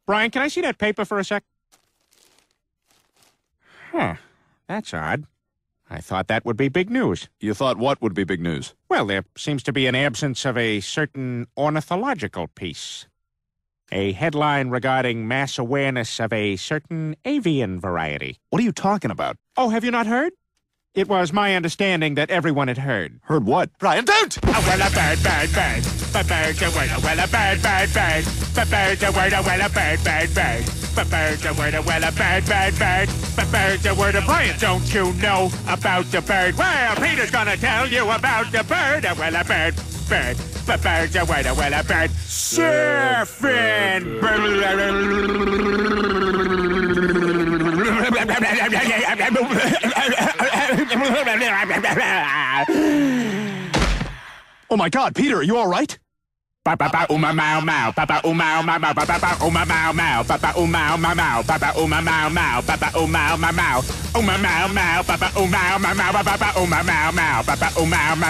Brian, can I see that paper for a sec? Huh. That's odd. I thought that would be big news. You thought what would be big news? Well, there seems to be an absence of a certain ornithological piece. A headline regarding mass awareness of a certain avian variety. What are you talking about? Oh, have you not heard? It was my understanding that everyone had heard. Heard what? Brian, don't! Oh, well, a bird, bird, bird. A bird, a word, a well, a bird, bird, bird. A bird, a word, a well, a bird, bird, bird. A bird, a word, a well, a bird, bird, bird. A bird, a word, a Brian, don't you know about the bird? Well, Peter's gonna tell you about the bird. A well, a bird, bird. A bird, a word, a well, a bird. Surfing! Oh my God, Peter, are you all right? Papa uma mau mau, papa uma mau mau, papa uma mau mau, papa uma mau mau, papa uma mau mau, papa uma mau mau, uma mau mau, papa uma mau mau, papa uma mau mau, papa uma mau.